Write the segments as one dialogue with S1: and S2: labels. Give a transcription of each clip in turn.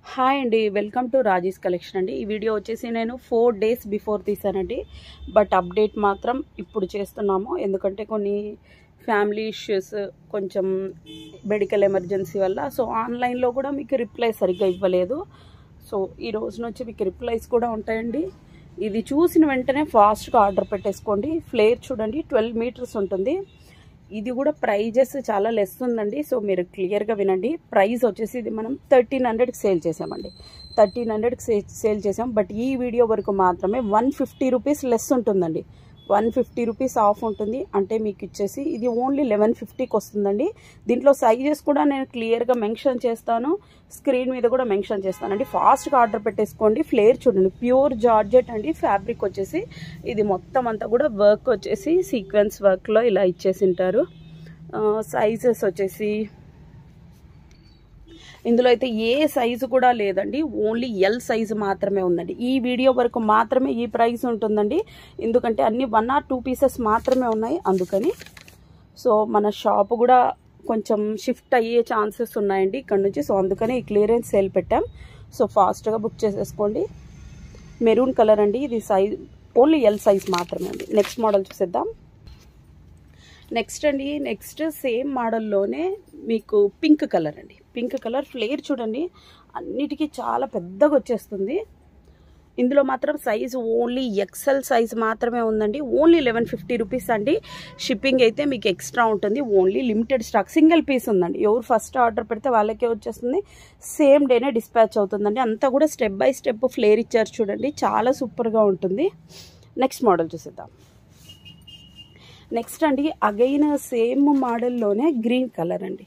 S1: Hi అండి, welcome to Raji's collection అండి. ఈ వీడియో వచ్చేసి నేను 4 డేస్ బిఫోర్ తీసానండి. బట్ అప్డేట్ మాత్రం ఇప్పుడు చేస్తున్నాము. ఎందుకంటే కొన్ని ఫ్యామిలీ ఇష్యూస్, కొంచెం మెడికల్ ఎమర్జెన్సీ వల్ల సో ఆన్లైన్లో కూడా మీకు రిప్లై సరిగ్గా ఇవ్వలేదు. సో ఈ రోజు నుంచి మీకు రిప్లైస్ కూడా ఉంటాయండి. ఇది చూసిన వెంటనే ఫాస్ట్గా ఆర్డర్ పెట్టేసుకోండి. ఫ్లేర్ చూడండి, 12 మీటర్స్ ఉంటుంది. ఇది కూడా ప్రైజెస్ చాలా లెస్ ఉందండి. సో మీరు క్లియర్గా వినండి. ప్రైస్ వచ్చేసి ఇది మనం 1300కి సేల్ చేసామండి. 1300కి సేల్ చేసాం. బట్ ఈ వీడియో వరకు మాత్రమే 150 రూపీస్ లెస్ ఉంటుందండి. 150 రూపీస్ ఆఫ్ ఉంటుంది. అంటే మీకు ఇచ్చేసి ఇది ఓన్లీ 1150కి వస్తుందండి. దీంట్లో సైజెస్ కూడా నేను క్లియర్గా మెన్షన్ చేస్తాను, స్క్రీన్ మీద కూడా మెన్షన్ చేస్తానండి. ఫాస్ట్గా ఆర్డర్ పెట్టేసుకోండి. ఫ్లేర్ చూడండి, ప్యూర్ జార్జెట్ అండి. ఫ్యాబ్రిక్ వచ్చేసి ఇది మొత్తం అంతా కూడా వర్క్ వచ్చేసి సీక్వెన్స్ వర్క్లో ఇలా ఇచ్చేసి ఉంటారు. సైజెస్ వచ్చేసి ఇందులో అయితే ఏ సైజు కూడా లేదండి, ఓన్లీ ఎల్ సైజు మాత్రమే ఉందండి. ఈ వీడియో వరకు మాత్రమే ఈ ప్రైస్ ఉంటుందండి. ఎందుకంటే అన్ని 1 or 2 పీసెస్ మాత్రమే ఉన్నాయి అందుకని. సో మన షాప్ కూడా కొంచెం షిఫ్ట్ అయ్యే ఛాన్సెస్ ఉన్నాయండి ఇక్కడ నుంచి. సో అందుకని ఈ క్లియరెన్స్ సేల్ పెట్టాం. సో ఫాస్ట్గా బుక్ చేసేసుకోండి. మెరూన్ కలర్ అండి. ఇది సైజ్ ఓన్లీ ఎల్ సైజ్ మాత్రమే అండి. నెక్స్ట్ మోడల్ చూసేద్దాం. నెక్స్ట్ అండి, నెక్స్ట్ సేమ్ మోడల్లోనే మీకు పింక్ కలర్ అండి. పింక్ కలర్ ఫ్లేర్ చూడండి, అన్నిటికీ చాలా పెద్దగా వచ్చేస్తుంది. ఇందులో మాత్రం సైజు ఓన్లీ ఎక్సెల్ సైజ్ మాత్రమే ఉందండి. ఓన్లీ 1150 రూపీస్ అండి. షిప్పింగ్ అయితే మీకు ఎక్స్ట్రా ఉంటుంది. Only limited stock, single piece ఉందండి. ఎవరు ఫస్ట్ ఆర్డర్ పెడితే వాళ్ళకే వచ్చేస్తుంది. సేమ్ డేనే డిస్పాచ్ అవుతుందండి. అంతా కూడా స్టెప్ బై స్టెప్ ఫ్లేర్ ఇచ్చారు చూడండి, చాలా సూపర్గా ఉంటుంది. నెక్స్ట్ మోడల్ చూసేద్దాం. నెక్స్ట్ అండి, అగైన్ సేమ్ మోడల్లోనే గ్రీన్ కలర్ అండి.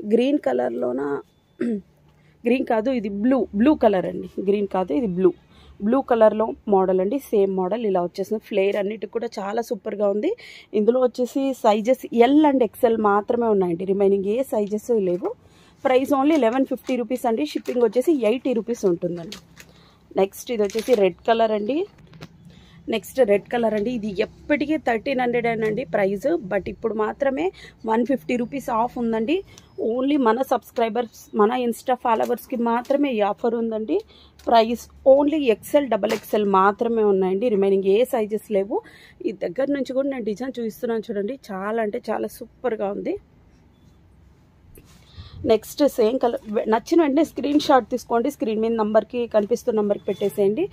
S1: గ్రీన్ కలర్లోన గ్రీన్ కాదు, ఇది బ్లూ కలర్ అండి. గ్రీన్ కాదు, ఇది బ్లూ కలర్లో మోడల్ అండి. సేమ్ మోడల్ ఇలా వచ్చేసింది. ఫ్లేర్ అన్నిటికి కూడా చాలా సూపర్గా ఉంది. ఇందులో వచ్చేసి సైజెస్ ఎల్ అండ్ ఎక్సెల్ మాత్రమే ఉన్నాయండి. రిమైనింగ్ ఏ సైజెస్ లేవు. ప్రైస్ ఓన్లీ 1150 రూపీస్ అండి. షిప్పింగ్ వచ్చేసి 80 రూపీస్ ఉంటుందండి. నెక్స్ట్ ఇది వచ్చేసి రెడ్ కలర్ అండి. నెక్స్ట్ రెడ్ కలర్ అండి. ఇది ఎప్పటికీ 1300 అండి ప్రైస్. బట్ ఇప్పుడు మాత్రమే 150 రూపీస్ ఆఫ్ ఉందండి. ఓన్లీ మన సబ్స్క్రైబర్స్, మన ఇన్స్టా ఫాలోవర్స్కి మాత్రమే ఈ ఆఫర్ ఉందండి. Price only XL, double XL మాత్రమే ఉన్నాయండి. రిమైనింగ్ ఏ సైజెస్ లేవు. ఈ దగ్గర నుంచి కూడా నేను డిజైన్ చూపిస్తున్నాను చూడండి, చాలా అంటే చాలా సూపర్గా ఉంది. Next same colour. నచ్చిన వెంటనే స్క్రీన్ షాట్ తీసుకోండి. స్క్రీన్ మీద నంబర్కి, కనిపిస్తున్న నంబర్కి పెట్టేసేయండి.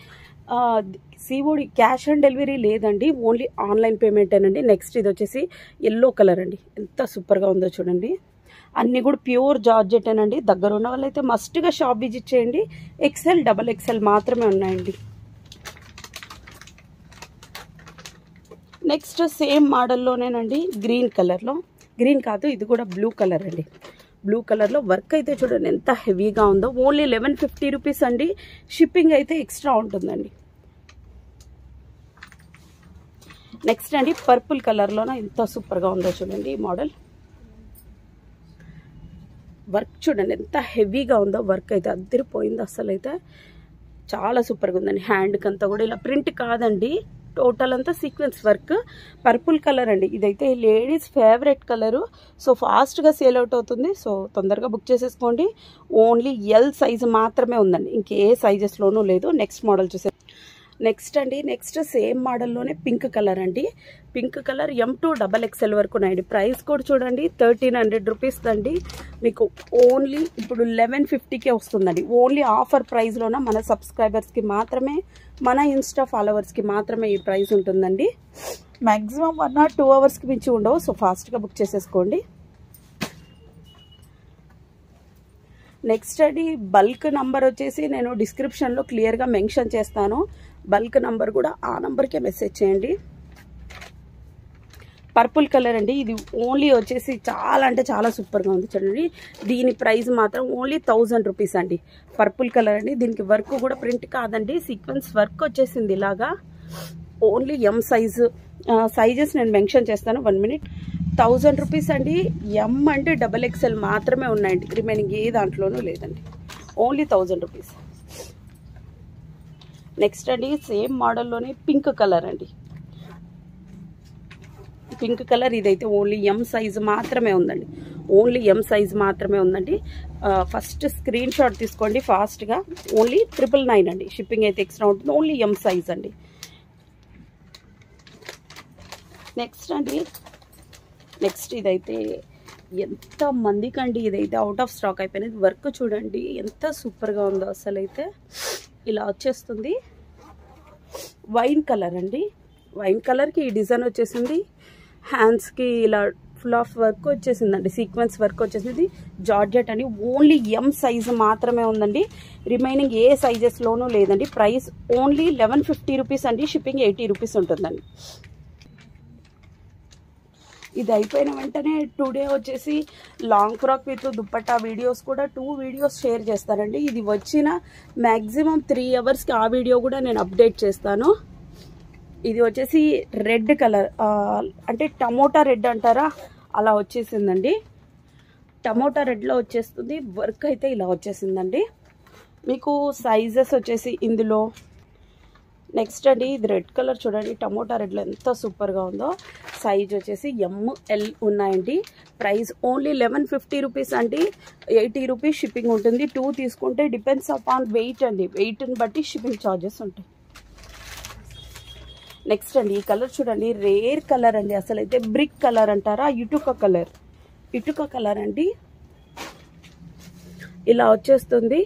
S1: సిఓడి క్యాష్ ఆన్ డెలివరీ లేదండి, ఓన్లీ ఆన్లైన్ పేమెంటేనండి. నెక్స్ట్ ఇది వచ్చేసి ఎల్లో కలర్ అండి. ఎంత సూపర్గా ఉందో చూడండి. అన్నీ కూడా ప్యూర్ జార్జెటేనండి. దగ్గర ఉన్న వాళ్ళైతే మస్ట్గా షాప్ విజిట్ చేయండి. ఎక్సెల్, డబల్ ఎక్సెల్ మాత్రమే ఉన్నాయండి. నెక్స్ట్ సేమ్ మోడల్లోనేనండి, గ్రీన్ కలర్లో. గ్రీన్ కాదు, ఇది కూడా బ్లూ కలర్ అండి. బ్లూ కలర్లో వర్క్ అయితే చూడండి ఎంత హెవీగా ఉందో. ఓన్లీ 1150 రూపీస్ అండి. షిప్పింగ్ అయితే ఎక్స్ట్రా ఉంటుందండి. నెక్స్ట్ అండి, పర్పుల్ కలర్లోన ఎంత సూపర్గా ఉందో చూడండి. ఈ మోడల్ వర్క్ చూడండి ఎంత హెవీగా ఉందో. వర్క్ అయితే అద్దరిపోయింది. అసలు అయితే చాలా సూపర్గా ఉందండి. హ్యాండ్కి అంతా కూడా ఇలా ప్రింట్ కాదండి, టోటల్ అంతా సీక్వెన్స్ వర్క్. పర్పుల్ కలర్ అండి. ఇదైతే లేడీస్ ఫేవరెట్ కలరు. సో ఫాస్ట్గా సేల్ అవుట్ అవుతుంది. సో తొందరగా బుక్ చేసేసుకోండి. ఓన్లీ ఎల్ సైజు మాత్రమే ఉందండి, ఇంకే సైజెస్లోనూ లేదు. నెక్స్ట్ మోడల్ చూసే. నెక్స్ట్ అండి, నెక్స్ట్ సేమ్ మోడల్లోనే పింక్ కలర్ అండి. Pink colour M2 double XL వరకు ఉన్నాయండి. ప్రైస్ కూడా చూడండి 1300 రూపీస్ అండి. మీకు ఓన్లీ ఇప్పుడు 1150కే వస్తుందండి. ఓన్లీ ఆఫర్ ప్రైస్లోన మన సబ్స్క్రైబర్స్కి మాత్రమే, మన ఇన్స్టా ఫాలోవర్స్కి మాత్రమే ఈ ప్రైస్ ఉంటుందండి. మ్యాక్సిమం 1 or 2 అవర్స్కి మించి ఉండవు. సో ఫాస్ట్గా బుక్ చేసేసుకోండి. నెక్స్ట్ అండి, బల్క్ నంబర్ వచ్చేసి నేను డిస్క్రిప్షన్లో క్లియర్గా మెన్షన్ చేస్తాను. బల్క్ నంబర్ కూడా ఆ నంబర్కే మెసేజ్ చేయండి. పర్పుల్ కలర్ అండి. ఇది ఓన్లీ వచ్చేసి చాలా అంటే చాలా సూపర్గా ఉంది చూడండి. దీని ప్రైస్ మాత్రం ఓన్లీ 1000 రూపీస్ అండి. పర్పుల్ కలర్ అండి. దీనికి వర్క్ కూడా ప్రింట్ కాదండి, సీక్వెన్స్ వర్క్ వచ్చేసింది ఇలాగా. Only M size. సైజెస్ నేను మెన్షన్ చేస్తాను, 1 మినిట్. 1000 రూపీస్ అండి. ఎం అంటే డబల్ ఎక్సెల్ మాత్రమే ఉన్నాయండి. రిమైనింగ్ ఏ దాంట్లోనూ లేదండి. Only 1000 rupees. నెక్స్ట్ అండి, సేమ్ మోడల్లోనే పింక్ కలర్ అండి. పింక్ కలర్ ఇదైతే ఓన్లీ ఎం సైజు మాత్రమే ఉందండి. ఓన్లీ ఎం సైజ్ మాత్రమే ఉందండి. ఫస్ట్ స్క్రీన్ షాట్ తీసుకోండి ఫాస్ట్గా. ఓన్లీ 999 అండి. షిప్పింగ్ అయితే ఎక్స్ట్రా ఉంటుంది. ఓన్లీ ఎం సైజ్ అండి. నెక్స్ట్ ఇదైతే ఎంత మందికండి, ఇదైతే అవుట్ ఆఫ్ స్టాక్ అయిపోయినది. వర్క్ చూడండి ఎంత సూపర్గా ఉందో అసలు. అయితే ఇలా వచ్చేస్తుంది. వైన్ కలర్ అండి. వైన్ కలర్కి ఈ డిజైన్ వచ్చేసింది. హ్యాండ్స్కి ఇలా ఫుల్ ఆఫ్ వర్క్ వచ్చేసిందండి. సీక్వెన్స్ వర్క్ వచ్చేసింది. జార్జెట్ అని ఓన్లీ ఎం సైజ్ మాత్రమే ఉందండి. రిమైనింగ్ ఏ సైజెస్లోనూ లేదండి. ప్రైస్ ఓన్లీ 1150 రూపీస్ అండి. షిప్పింగ్ 80 రూపీస్ ఉంటుందండి. ఇది అయిపోయిన వెంటనే టుడే వచ్చేసి long frock with dupatta videos కూడా 2 వీడియోస్ షేర్ చేస్తానండి. ఇది వచ్చిన మ్యాక్సిమం 3 అవర్స్కి ఆ వీడియో కూడా నేను అప్డేట్ చేస్తాను. ఇది వచ్చేసి రెడ్ కలర్, అంటే టమోటా రెడ్ అంటారా, అలా వచ్చేసిందండి. టమోటా రెడ్లో వచ్చేస్తుంది. వర్క్ అయితే ఇలా వచ్చేసిందండి. మీకు సైజెస్ వచ్చేసి ఇందులో నెక్స్ట్ అండి, ఇది రెడ్ కలర్ చూడండి. టమోటా రెడ్లో ఎంత సూపర్గా ఉందో. సైజ్ వచ్చేసి ML ఉన్నాయండి. ప్రైస్ ఓన్లీ 1150 రూపీస్ అండి. 80 రూపీస్ షిప్పింగ్ ఉంటుంది. 2 తీసుకుంటే డిపెండ్స్ అపాన్ వెయిట్ అండి. వెయిట్ని బట్టి షిప్పింగ్ ఛార్జెస్ ఉంటాయి. నెక్స్ట్ అండి, ఈ కలర్ చూడండి. రేర్ కలర్ అండి. అసలు అయితే బ్రిక్ కలర్ అంటారా, ఇటుక కలర్ అండి. ఇలా వచ్చేస్తుంది.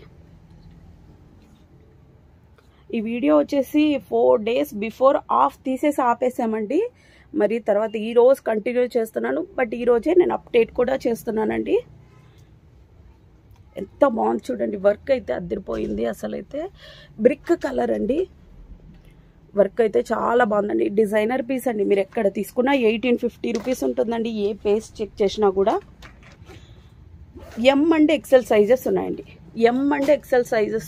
S1: ఈ వీడియో వచ్చేసి 4 డేస్ బిఫోర్ ఆఫ్ తీసేసి ఆపేసామండి. మరి తర్వాత ఈరోజు కంటిన్యూ చేస్తున్నాను. బట్ ఈరోజే నేను అప్డేట్ కూడా చేస్తున్నానండి. ఎంత బాగుంది చూడండి. వర్క్ అయితే అదిరిపోయింది. అసలు అయితే బ్రిక్ కలర్ అండి. వర్క్ అయితే చాలా బాగుందండి. డిజైనర్ పీస్ అండి. మీరు ఎక్కడ తీసుకున్నా 1850 రూపీస్ ఉంటుందండి. ఏ పేస్ చెక్ చేసినా కూడా. ఎం అండ్ ఎక్సెల్ సైజెస్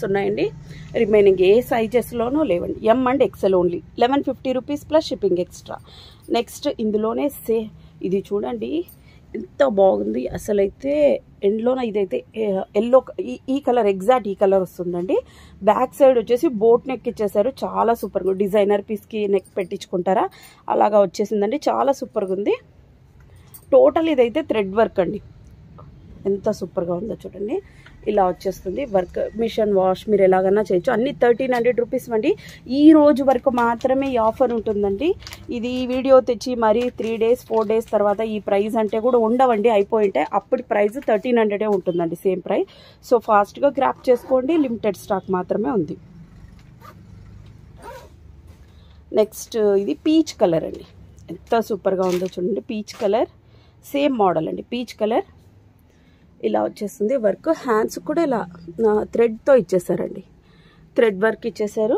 S1: ఉన్నాయండి. రిమైనింగ్ ఏ సైజెస్లోనూ లేవండి. M and XL only 1150 rupees plus shipping extra. Next ఇందులోనే ఇది చూడండి ఎంత బాగుంది అసలైతే. ఎండ్లోన ఇదైతే ఎల్లో, ఈ కలర్ ఎగ్జాక్ట్ ఈ కలర్ వస్తుందండి. బ్యాక్ సైడ్ వచ్చేసి బోట్ నెక్ ఇచ్చేసారు. చాలా సూపర్గా, డిజైనర్ పీస్కి నెక్ పెట్టించుకుంటారా అలాగా వచ్చేసిందండి. చాలా సూపర్గా ఉంది. టోటల్ ఇదైతే థ్రెడ్ వర్క్ అండి. ఎంత సూపర్గా ఉందో చూడండి. ఇలా వచ్చేస్తుంది వర్క్. మిషన్ వాష్ మీరు ఎలాగన్నా చేయొచ్చు. అన్ని 1300 రూపీస్ అండి. ఈ రోజు వరకు మాత్రమే ఈ ఆఫర్ ఉంటుందండి. ఇది వీడియో తెచ్చి మరి 3 డేస్ 4 డేస్ తర్వాత ఈ ప్రైస్ అంటే కూడా ఉండవండి, అయిపోయింటే. అప్పటి ప్రైస్ 1300 ఉంటుందండి, సేమ్ ప్రైస్. సో ఫాస్ట్గా గ్రాప్ చేసుకోండి. లిమిటెడ్ స్టాక్ మాత్రమే ఉంది. నెక్స్ట్ ఇది పీచ్ కలర్ అండి. ఎంత సూపర్గా ఉందో చూడండి. పీచ్ కలర్ సేమ్ మోడల్ అండి. పీచ్ కలర్ ఇలా వచ్చేస్తుంది. వర్క్ హ్యాండ్స్ కూడా ఇలా థ్రెడ్తో ఇచ్చేసారండి. థ్రెడ్ వర్క్ ఇచ్చేసారు.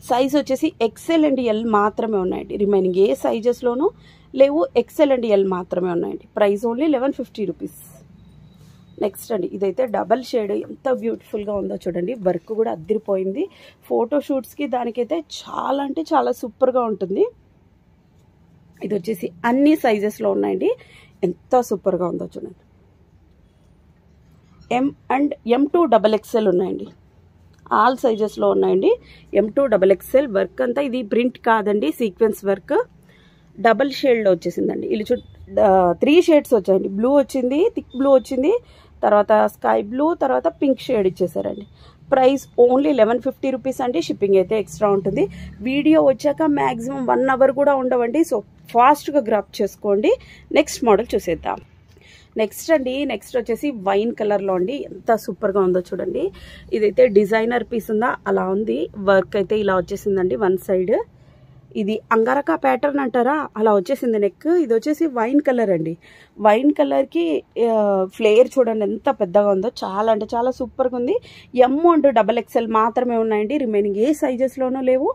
S1: సైజ్ వచ్చేసి ఎక్సెల్ అండ్ ఎల్ మాత్రమే ఉన్నాయండి. రిమైనింగ్ ఏ సైజెస్లోనూ లేవు. ఎక్సెల్ అండ్ ఎల్ మాత్రమే ఉన్నాయండి. Price only 1150 rupees. నెక్స్ట్ అండి, ఇదైతే డబల్ షేడ్. ఎంత బ్యూటిఫుల్గా ఉందో చూడండి. వర్క్ కూడా అదిరిపోయింది. ఫోటోషూట్స్కి దానికైతే చాలా అంటే చాలా సూపర్గా ఉంటుంది. ఇది వచ్చేసి అన్ని సైజెస్లో ఉన్నాయండి. ఎంత సూపర్గా ఉందో చూడండి. M అండ్ M2 XXL ఉన్నాయండి. ఆల్ సైజెస్లో ఉన్నాయండి. M2 XXL. వర్క్ అంతా ఇది ప్రింట్ కాదండి, సీక్వెన్స్ వర్క్. డబల్ షేడ్లో వచ్చేసిందండి. ఇలా 3 షేడ్స్ వచ్చాయండి. బ్లూ వచ్చింది, థిక్ బ్లూ వచ్చింది, తర్వాత స్కై బ్లూ, తర్వాత పింక్ షేడ్ ఇచ్చేసారండి. ప్రైస్ ఓన్లీ 1150 రూపీస్ అండి. షిప్పింగ్ అయితే ఎక్స్ట్రా ఉంటుంది. వీడియో వచ్చాక మ్యాక్సిమం 1 అవర్ కూడా ఉండవండి. సో ఫాస్ట్గా గ్రాప్ చేసుకోండి. నెక్స్ట్ మోడల్ చూసేద్దాం. నెక్స్ట్ వచ్చేసి వైన్ కలర్లో అండి. ఎంత సూపర్గా ఉందో చూడండి. ఇదైతే డిజైనర్ పీస్ ఉందా అలా ఉంది. వర్క్ అయితే ఇలా వచ్చేసిందండి. వన్ సైడ్ ఇది అంగారకా ప్యాటర్న్ అంటారా అలా వచ్చేసింది నెక్. ఇది వచ్చేసి వైన్ కలర్ అండి. వైన్ కలర్కి ఫ్లేర్ చూడండి ఎంత పెద్దగా ఉందో. చాలా అంటే చాలా సూపర్గా ఉంది. M అండ్ XXL మాత్రమే ఉన్నాయండి. రిమైనింగ్ ఏ సైజెస్లోనూ లేవు.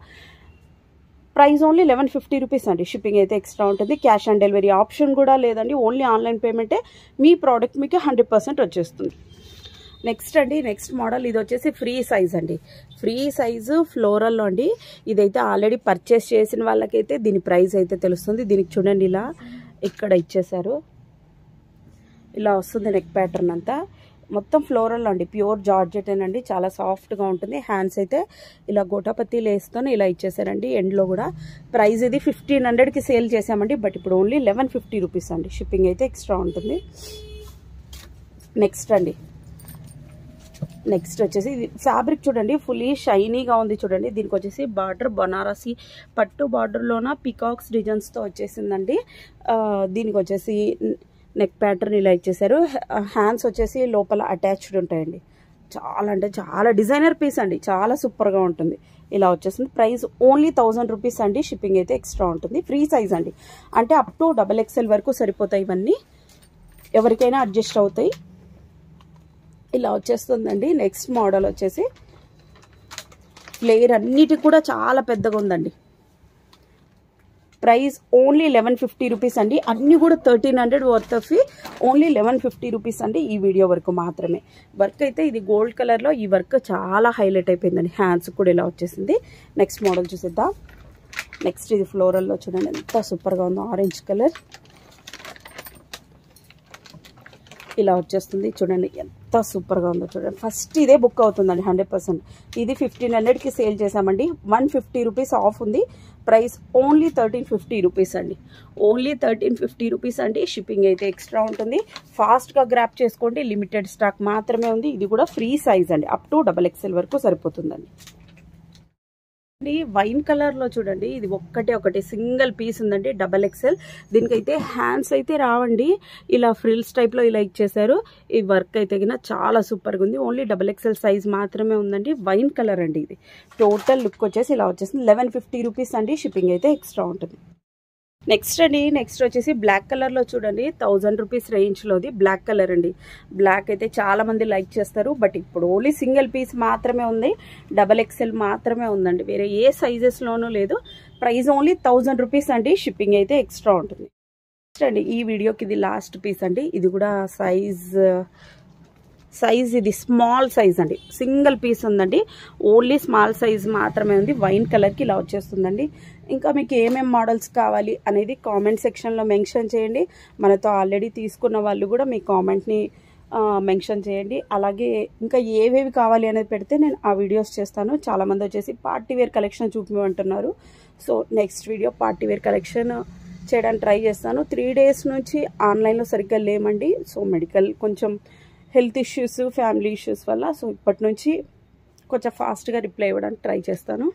S1: ప్రైస్ ఓన్లీ 1150 రూపీస్ అండి. షిప్పింగ్ అయితే ఎక్స్ట్రా ఉంటుంది. క్యాష్ ఆన్ డెలివరీ ఆప్షన్ కూడా లేదండి. ఓన్లీ ఆన్లైన్ పేమెంటే. మీ ప్రోడక్ట్ మీకు 100% వచ్చేస్తుంది. నెక్స్ట్ మోడల్ ఇది వచ్చేసి ఫ్రీ సైజ్ అండి. ఫ్రీ సైజు ఫ్లోరల్లో అండి. ఇదైతే ఆల్రెడీ పర్చేస్ చేసిన వాళ్ళకైతే దీని ప్రైస్ అయితే తెలుస్తుంది. దీనికి చూడండి ఇలా ఇక్కడ ఇచ్చేసారు. ఇలా వస్తుంది నెక్ ప్యాటర్న్ అంతా. మొత్తం ఫ్లోరల్ అండి, ప్యూర్ జార్జెట్ అండి, చాలా సాఫ్ట్గా ఉంటుంది. హ్యాండ్స్ అయితే ఇలా గోటాపత్తి లేస్తూనే ఇలా ఇచ్చేసారండి. ఎండ్లో కూడా ప్రైస్ ఇది 1500కి సేల్ చేసామండి, బట్ ఇప్పుడు ఓన్లీ 1150 రూపీస్ అండి. షిప్పింగ్ అయితే ఎక్స్ట్రా ఉంటుంది. నెక్స్ట్ అండి, నెక్స్ట్ వచ్చేసి ఇది ఫ్యాబ్రిక్ చూడండి, ఫుల్లీ షైనీగా ఉంది చూడండి. దీనికి వచ్చేసి బార్డర్ బనారసి పట్టు బార్డర్లోన పికాక్స్ డిజైన్స్తో వచ్చేసిందండి. దీనికి వచ్చేసి నెక్ ప్యాటర్న్ ఇలా ఇచ్చేసారు. హ్యాండ్స్ వచ్చేసి లోపల అటాచ్డ్ ఉంటాయండి. చాలా అంటే చాలా డిజైనర్ పీస్ అండి, చాలా సూపర్గా ఉంటుంది. ఇలా వచ్చేసింది. ప్రైస్ ఓన్లీ 1000 రూపీస్ అండి. షిప్పింగ్ అయితే ఎక్స్ట్రా ఉంటుంది. ఫ్రీ సైజ్ అండి, అంటే అప్ టు XXL వరకు సరిపోతాయి. ఇవన్నీ ఎవరికైనా అడ్జస్ట్ అవుతాయి. ఇలా వచ్చేస్తుందండి. నెక్స్ట్ మోడల్ వచ్చేసి ఫ్లేర్ అన్నిటికి కూడా చాలా పెద్దగా ఉందండి. ప్రైస్ ఓన్లీ 1150 రూపీస్ అండి. అన్నీ కూడా 1300 వర్త్ ఆఫ్ ఓన్లీ 1150 రూపీస్ అండి. ఈ వీడియో వరకు మాత్రమే. వర్క్ అయితే ఇది గోల్డ్ కలర్లో, ఈ వర్క్ చాలా హైలైట్ అయిపోయిందండి. హ్యాండ్స్ కూడా ఇలా వచ్చేసింది. నెక్స్ట్ మోడల్ చూసేద్దాం. నెక్స్ట్ ఇది ఫ్లోరల్లో చూడండి ఎంత సూపర్గా ఉందో, ఆరెంజ్ కలర్ ఇలా వచ్చేస్తుంది. చూడండి ఎంత సూపర్గా ఉందో చూడండి. ఫస్ట్ ఇదే బుక్ అవుతుందండి 100%. ఇది 1500కి సేల్ చేసామండి. 150 రూపీస్ ఆఫ్ ఉంది. ప్రైస్ ఓన్లీ 1350 రూపీస్ అండి. ఓన్లీ 1350 రూపీస్ అండి. షిప్పింగ్ అయితే ఎక్స్ట్రా ఉంటుంది. ఫాస్ట్గా గ్రాప్ చేసుకోండి, లిమిటెడ్ స్టాక్ మాత్రమే ఉంది. ఇది కూడా ఫ్రీ సైజ్ అండి, అప్ టు XXL వరకు సరిపోతుందండి. వైన్ కలర్ లో చూడండి, ఇది ఒకటి సింగిల్ పీస్ ఉందండి, XXL. దీనికైతే హ్యాండ్స్ అయితే రావండి, ఇలా ఫ్రిల్స్ టైప్ లో ఇలా ఇచ్చేసారు. ఈ వర్క్ అయితే చాలా సూపర్ గా ఉంది. ఓన్లీ XXL సైజ్ మాత్రమే ఉందండి. వైన్ కలర్ అండి. ఇది టోటల్ లుక్ వచ్చేసి ఇలా వచ్చేసింది. 1150 రూపీస్ అండి. షిప్పింగ్ అయితే ఎక్స్ట్రా ఉంటుంది. నెక్స్ట్ అండి, నెక్స్ట్ వచ్చేసి బ్లాక్ కలర్లో చూడండి, 1000 రూపీస్ రేంజ్లోది బ్లాక్ కలర్ అండి. బ్లాక్ అయితే చాలా మంది లైక్ చేస్తారు, బట్ ఇప్పుడు ఓన్లీ సింగిల్ పీస్ మాత్రమే ఉంది. XXL మాత్రమే ఉందండి, వేరే ఏ సైజెస్లోనూ లేదు. ప్రైస్ ఓన్లీ 1000 రూపీస్ అండి. షిప్పింగ్ అయితే ఎక్స్ట్రా ఉంటుంది. నెక్స్ట్ అండి, ఈ వీడియోకి ఇది లాస్ట్ పీస్ అండి. ఇది కూడా సైజ్ ఇది స్మాల్ సైజ్ అండి, సింగిల్ పీస్ ఉందండి. ఓన్లీ స్మాల్ సైజ్ మాత్రమే ఉంది. వైన్ కలర్కి ఇలా వచ్చేస్తుందండి. ఇంకా మీకు ఏమేం మోడల్స్ కావాలి అనేది కామెంట్ సెక్షన్లో మెన్షన్ చేయండి. మనతో ఆల్రెడీ తీసుకున్న వాళ్ళు కూడా మీ కామెంట్ని మెన్షన్ చేయండి. అలాగే ఇంకా ఏవేవి కావాలి అనేది పెడితే నేను ఆ వీడియోస్ చేస్తాను. చాలామంది వచ్చేసి పార్టీవేర్ కలెక్షన్ చూపించమంటున్నారు. So next video partywear collection చేయడానికి ట్రై చేస్తాను. 3 డేస్ నుంచి ఆన్లైన్లో సరిగ్గా లేమండి. సో మెడికల్ కొంచెం హెల్త్ ఇష్యూస్, ఫ్యామిలీ ఇష్యూస్ వల్ల, సో ఇప్పటి నుంచి కొంచెం ఫాస్ట్గా రిప్లై ఇవ్వడానికి ట్రై చేస్తాను.